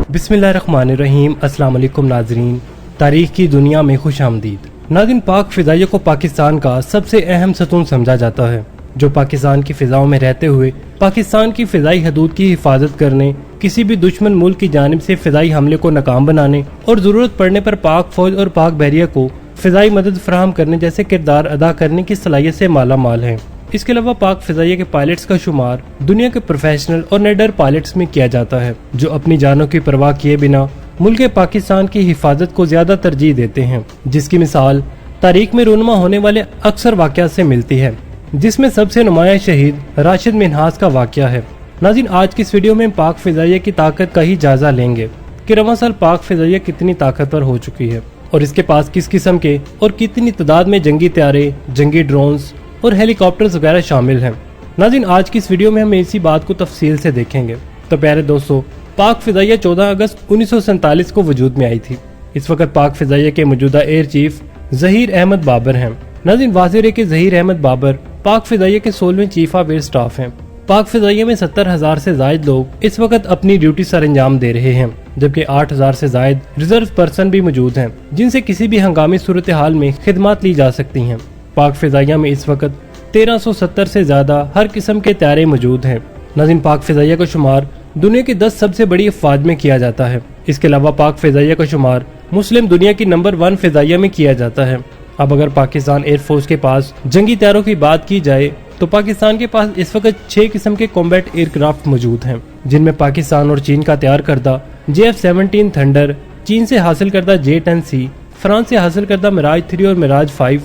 बिस्मिल्लाहिर्रहमानिर्रहीम। अस्सलाम वालेकुम नाजरीन, तारीख की दुनिया में खुश आमदीद। नाज़रीन, पाक फ़िज़ाइया को पाकिस्तान का सबसे अहम सतून समझा जाता है, जो पाकिस्तान की फ़िज़ाओं में रहते हुए पाकिस्तान की फ़िज़ाई हदूद की हिफाजत करने, किसी भी दुश्मन मुल्क की जानिब से फ़िज़ाई हमले को नाकाम बनाने और ज़रूरत पड़ने पर पाक फ़ौज और पाक बहरिया को फ़िज़ाई मदद फराहम करने जैसे किरदार अदा करने की सलाहियत से माला माल है। इसके अलावा पाक फ़िज़ाइया के पायलट्स का शुमार दुनिया के प्रोफेशनल और निडर पायलट्स में किया जाता है, जो अपनी जानों की परवाह किए बिना मुल्क पाकिस्तान की हिफाजत को ज्यादा तरजीह देते हैं, जिसकी मिसाल तारीख में रूनुमा होने वाले अक्सर वाक़यात से मिलती है, जिसमें सबसे नुमाया शहीद राशिद मिन्हास का वाक़या है। नाज़रीन, आज की इस वीडियो में पाक फ़िज़ाइया की ताकत का ही जायजा लेंगे कि रवां साल पाक फ़िज़ाइया कितनी ताकतवर हो चुकी है और इसके पास किस किस्म के और कितनी तादाद में जंगी तैयारे, जंगी ड्रोन्स और हेलीकॉप्टर्स वगैरह शामिल हैं। नाज़रीन, आज की इस वीडियो में हम इसी बात को तफसील से देखेंगे। तो प्यारे दोस्तों, पाक फ़िज़ाइया 14 अगस्त 1947 को वजूद में आई थी। इस वक्त पाक फ़िज़ाइया के मौजूदा एयर चीफ ज़हीर अहमद बाबर हैं। नाज़रीन, वाज़ेह है कि ज़हीर अहमद बाबर पाक फ़िज़ाइया के 16वें चीफ ऑफ एयर स्टाफ हैं। पाक फ़िज़ाइया में 70,000 से जायद लोग इस वक्त अपनी ड्यूटी सर अंजाम दे रहे हैं, जबकि 8,000 से जायद रिजर्व पर्सन भी मौजूद हैं, जिनसे किसी भी हंगामी सूरत हाल में खिदमत ली जा सकती हैं। पाक फ़िज़ाइया में इस वक्त 1370 से ज्यादा हर किस्म के तैयारे मौजूद हैं। नाज़रीन, पाक फ़िज़ाइया का शुमार दुनिया की 10 सबसे बड़ी अफवाज में किया जाता है। इसके अलावा पाक फ़िज़ाइया का शुमार मुस्लिम दुनिया की नंबर 1 फ़िज़ाइया में किया जाता है। अब अगर पाकिस्तान एयरफोर्स के पास जंगी तैयारों की बात की जाए तो पाकिस्तान के पास इस वक्त 6 किस्म के कॉम्बैट एयरक्राफ्ट मौजूद हैं, जिनमें पाकिस्तान और चीन का तैयार करदा JF-17 थंडर, चीन से हासिल करदा J-10C, फ्रांस से हासिल करदा मिराज 3 और मिराज 5,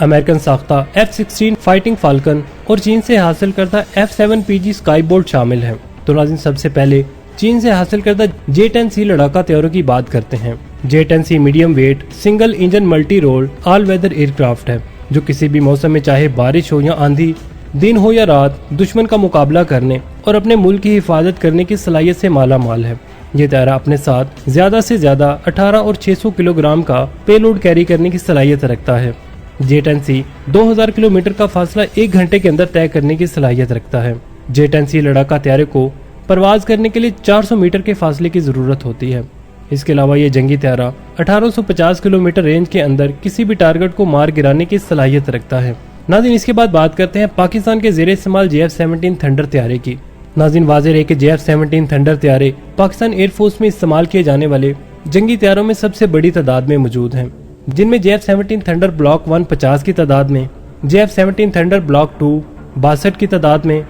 अमेरिकन साख्ता F-16 फाइटिंग फाल्कन और चीन से हासिल करदा F-7PG स्काईबोल्ट शामिल है। तो नाज़रीन, सबसे पहले चीन से हासिल करदा J-10C लड़ाका तैयारों की बात करते हैं। J-10C medium weight single engine multi role all weather aircraft है, जो किसी भी मौसम में चाहे बारिश हो या आंधी, दिन हो या रात, दुश्मन का मुकाबला करने और अपने मुल्क की हिफाजत करने की सलाहियत से माला माल है। ये तैयारा अपने साथ ज्यादा से ज्यादा 18 और 600 किलोग्राम का पेलोड कैरी करने की सलाहियत रखता है। J-10C 2000 किलोमीटर का फासला 1 घंटे के अंदर तय करने की सलाहियत रखता है। J-10C लड़ाका तैयारे को परवाज करने के लिए 400 मीटर के फासले की जरूरत होती है। इसके अलावा ये जंगी तैयारा 1850 किलोमीटर रेंज के अंदर किसी भी टारगेट को मार गिराने की सलाहियत रखता है। नाज़रीन, इसके बाद बात करते हैं पाकिस्तान के ज़ेरे इस्तेमाल JF-17 थंडर तैयारे की। नाज़रीन, वाज़ेह है कि JF-17 थंडर तैयारे पाकिस्तान एयरफोर्स में इस्तेमाल किए जाने वाले जंगी तैयारों में सबसे बड़ी तादाद में मौजूद हैं, जिनमें JF-17 थंडर ब्लॉक 1 50 की तादाद में, JF-17 थंडर ब्लॉक 2 62 की तादाद में,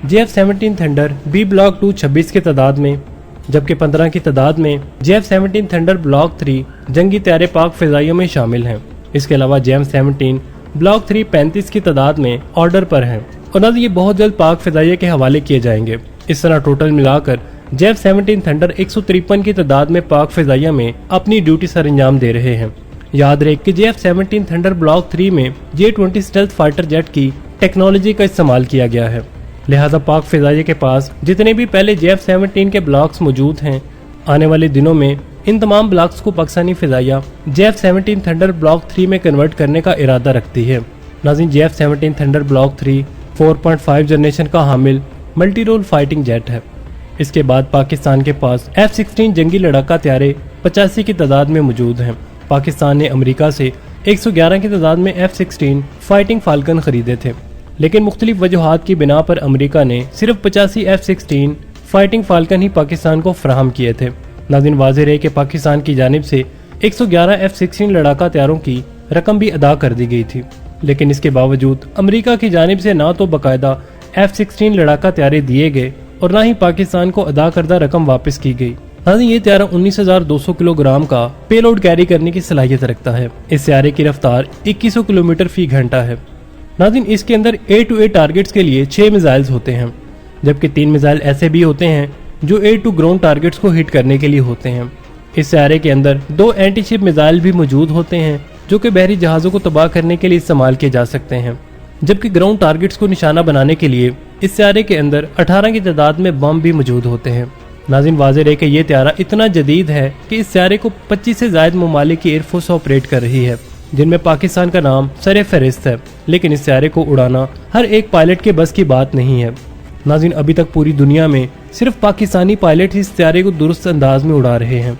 JF-17 थंडर B ब्लॉक 2 26 की तादाद में, जबकि 15 की तादाद में JF-17 थंडर ब्लॉक 3 जंगी तैयारे पाक फ़िज़ाइया में शामिल हैं। इसके अलावा JF-17 ब्लॉक 3 35 की तादाद में ऑर्डर पर हैं और नाज़रीन, ये बहुत जल्द पाक फ़िज़ाइया के हवाले किए जाएंगे। इस तरह टोटल मिलाकर JF-17 थंडर 153 की तादाद में पाक फ़िज़ाइया में अपनी ड्यूटी सर अंजाम दे रहे हैं। याद रहे कि JF-17 थंडर ब्लॉक 3 में J-20 स्टेल्थ फाइटर जेट की टेक्नोलॉजी का इस्तेमाल किया गया है। लिहाजा पाक फ़िज़ाइया के पास जितने भी पहले JF-17 के ब्लॉक्स मौजूद हैं, आने वाले दिनों में इन तमाम ब्लॉक्स को पाकिस्तानी फ़िज़ाइया JF-17 थंडर ब्लॉक 3 में कन्वर्ट करने का इरादा रखती है। नाज़रीन, JF-17 थंडर ब्लॉक 3 4.5 जनरेशन का हामिल मल्टी रोल फाइटिंग जेट है। इसके बाद पाकिस्तान के पास F-16 जंगी लड़ाका तैयारे 85 की तादाद में मौजूद हैं। पाकिस्तान ने अमेरिका से 111 की तादाद में F-16 फाइटिंग फाल्कन खरीदे थे, लेकिन मुख्तलिफ वजूहात की बिना पर अमेरिका ने सिर्फ 85 F-16 फाइटिंग फाल्कन ही पाकिस्तान को फराहम किए थे। नाज़रीन, वाज़ेह है कि पाकिस्तान की जानिब से 111 F-16 लड़ाका तैयारों की रकम भी अदा कर दी गई थी, लेकिन इसके बावजूद अमेरिका की जानिब से ना तो बाकायदा F-16 लड़ाका तैयारे दिए गए और ना ही पाकिस्तान को अदा करदा रकम वापस की गई। नाज़रीन, ये तैयारा 19,200 किलोग्राम का पेलोड कैरी करने की सलाहियत रखता है। इस तैयारे की रफ्तार 2100 किलोमीटर फी घंटा है। नाज़रीन, इसके अंदर A-to-A टारगेट्स के लिए 6 मिसाइल्स होते हैं, जबकि 3 मिसाइल ऐसे भी होते हैं जो A-to ग्राउंड टारगेट्स को हिट करने के लिए होते हैं। इस तैयारे के अंदर 2 एंटी-शिप मिसाइल भी मौजूद होते हैं, जो कि बहरी जहाज़ों को तबाह करने के लिए इस्तेमाल किए जा सकते हैं, जबकि ग्राउंड टारगेट्स को निशाना बनाने के लिए इस तैयारे के अंदर 18 की तादाद में बम भी मौजूद होते हैं। नाज़रीन, वाज़ेह है कि ये तैयारा इतना जदीद है कि इस तैयारे को 25 से ज़ायद ममालिक की एयरफोर्स ऑपरेट कर रही है। जिनमें पाकिस्तान का नाम सरे फहरिस्त है, लेकिन इस त्यारे को उड़ाना हर एक पायलट के बस की बात नहीं है। नाज़रीन, अभी तक पूरी दुनिया में सिर्फ पाकिस्तानी पायलट इस त्यारे को दुरुस्त अंदाज में उड़ा रहे हैं।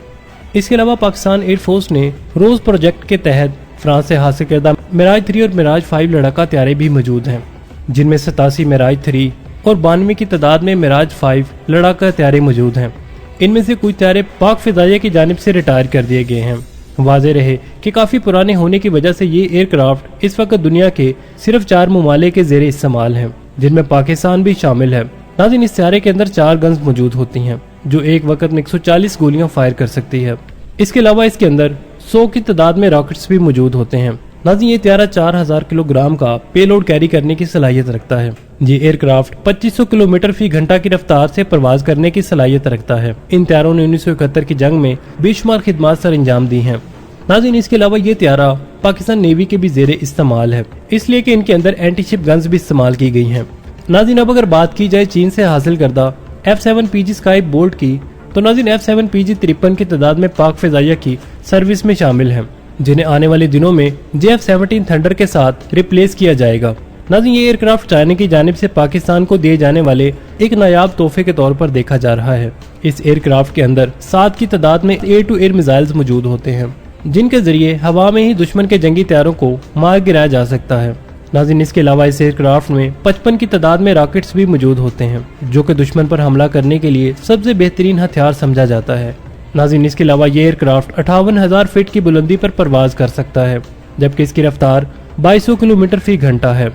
इसके अलावा पाकिस्तान एयरफोर्स ने रोज प्रोजेक्ट के तहत फ्रांस से हासिल करदा मिराज 3 और मिराज 5 लड़ाका त्यारे भी मौजूद हैं, जिनमें 87 मिराज 3 और 92 की तादाद में मिराज 5 लड़ाका त्यारे मौजूद हैं। इनमें से कुछ त्यारे पाक फिजाइया की जानिब से रिटायर कर दिए गए हैं। वाज़े रहे कि काफ़ी पुराने होने की वजह से ये एयरक्राफ्ट इस वक्त दुनिया के सिर्फ 4 ममालिक के ज़ेरे इस्तेमाल हैं, जिनमें पाकिस्तान भी शामिल है। नाज़रीन, इस त्यारे के अंदर 4 गन्स मौजूद होती हैं जो एक वक्त में 140 गोलियां फायर कर सकती है। इसके अलावा इसके अंदर 100 की तादाद में रॉकेट्स भी मौजूद होते हैं। नाज़रीन, ये त्यारा 4000 किलोग्राम का पेलोड कैरी करने की सलाहियत रखता है। ये एयरक्राफ्ट 2500 किलोमीटर फी घंटा की रफ्तार से परवाज करने की सलाहियत रखता है। इन त्यारों ने 1971 की जंग में बेशुमार खिदमात सर अंजाम दी हैं। नाज़रीन, इसके अलावा ये त्यारा पाकिस्तान नेवी के भी ज़ेरे इस्तेमाल है, इसलिए कि इनके अंदर एंटी शिप गन्स भी इस्तेमाल की गई हैं। नाज़रीन, अब अगर बात की जाए चीन से हासिल करदा F7PG स्काई बोल्ट की, तो नाज़रीन F7PG 53 की तादाद में पाक फिजाइया की सर्विस में शामिल हैं, जिन्हें आने वाले दिनों में JF-17 थंडर के साथ रिप्लेस किया जाएगा। नाज़रीन, ये एयरक्राफ्ट चाइना की जानिब से पाकिस्तान को दिए जाने वाले एक नायाब तोहफे के तौर पर देखा जा रहा है। इस एयरक्राफ्ट के अंदर 7 की तादाद में एयर टू एयर मिसाइल्स मौजूद होते हैं, जिनके जरिए हवा में ही दुश्मन के जंगी त्यारों को मार गिराया जा सकता है। नाज़रीन, इसके अलावा इस एयरक्राफ्ट में 55 की तादाद में रॉकेट्स भी मौजूद होते हैं, जो कि दुश्मन पर हमला करने के लिए सबसे बेहतरीन हथियार समझा जाता है। नाज़रीन, इसके अलावा ये एयरक्राफ्ट 58,000 फीट की बुलंदी पर परवाज कर सकता है, जबकि इसकी रफ्तार 2200 किलोमीटर फी घंटा है।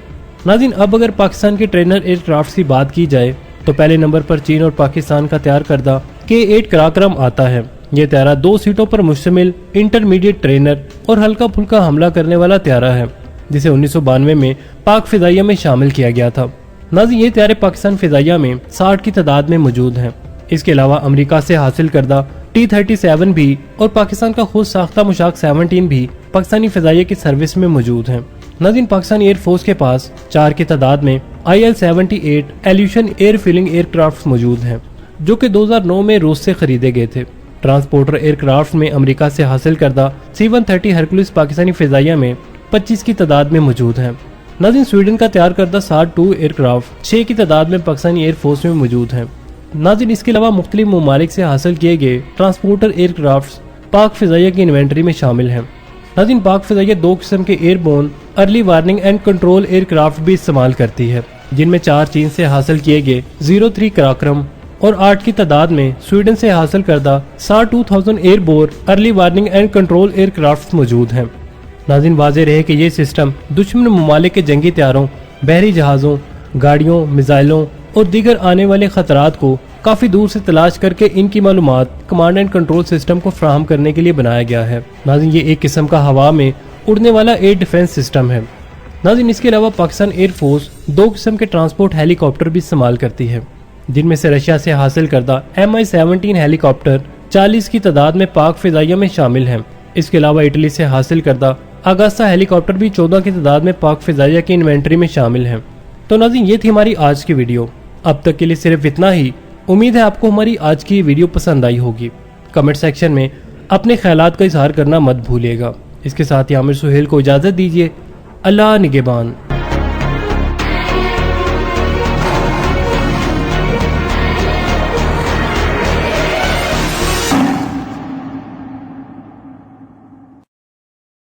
नाज़रीन, अब अगर पाकिस्तान के ट्रेनर एयरक्राफ्ट की बात की जाए तो पहले नंबर पर चीन और पाकिस्तान का तैयार करदा K-8 कराक्रम आता है। यह त्यारा 2 सीटों पर मुश्तमिल इंटरमीडिएट ट्रेनर और हल्का फुल्का हमला करने वाला त्यारा है, जिसे 1992 में पाक फिजाइया में शामिल किया गया था। नाज़रीन, ये त्यारे पाकिस्तान फिजाइया में 60 की तादाद में मौजूद हैं। इसके अलावा अमेरिका से हासिल करदा T-37 भी और पाकिस्तान का खुद साख्ता मुशाक 17 भी पाकिस्तानी फिजाइया की सर्विस में मौजूद हैं। नाज़रीन, पाकिस्तानी एयरफोर्स के पास 4 की तादाद में IL-78 elution air filling aircraft मौजूद हैं, जो कि 2009 में रूस से खरीदे गए थे। ट्रांसपोर्टर एयरक्राफ्ट में अमेरिका से हासिल करदा C-130 हरकुलिस पाकिस्तानी फिजाइया में 25 की तादाद में मौजूद है। नाज़रीन, स्वीडन का तैयार करदा SAR-2 एयरक्राफ्ट 6 की तादाद में पाकिस्तानी एयरफोर्स में मौजूद है। नाज़रीन, इसके अलावा मुख्तलिफ ममालिक से हासिल किए गए ट्रांसपोर्टर एयरक्राफ्ट पाक फिजाइया की इन्वेंट्री में शामिल हैं। नाज़रीन, पाक फिजाइया 2 किस्म के airborne early warning and control aircraft भी इस्तेमाल करती है, जिनमें 4 चीन से हासिल किए गए 03 कराक्रम और 8 की तादाद में स्वीडन से हासिल करदा SAR-2000 airborne early warning and control aircraft मौजूद हैं। नाज़रीन, वाज़े रहे कि ये सिस्टम दुश्मन ममालिक के जंगी त्यारों, बहरी जहाज़ों, गाड़ियों, मिसाइलों और दीगर आने वाले खतरात को काफ़ी दूर से तलाश करके इनकी मालूमात कमांड एंड कंट्रोल सिस्टम को फ्राहम करने के लिए बनाया गया है। नाज़रीन, ये एक किस्म का हवा में उड़ने वाला एयर डिफेंस सिस्टम है। नाज़रीन, इसके अलावा पाकिस्तान एयरफोर्स 2 किस्म के ट्रांसपोर्ट हेलीकॉप्टर भी इस्तेमाल करती है, जिनमें से रशिया से हासिल करदा Mi-17 हेलीकॉप्टर 40 की तादाद में पाक फिजाइया में शामिल हैं। इसके अलावा इटली से हासिल करदा अगास्ता हेलीकॉप्टर भी 14 की तादाद में पाक फिजाइया की इन्वेंट्री में शामिल हैं। तो नाज़रीन, ये थी हमारी आज की वीडियो। अब तक के लिए सिर्फ इतना ही। उम्मीद है आपको हमारी आज की वीडियो पसंद आई होगी। कमेंट सेक्शन में अपने ख्यालात का इजहार करना मत भूलिएगा। इसके साथ ही आमिर सुहेल को इजाज़त दीजिए। अल्लाह निगहबान।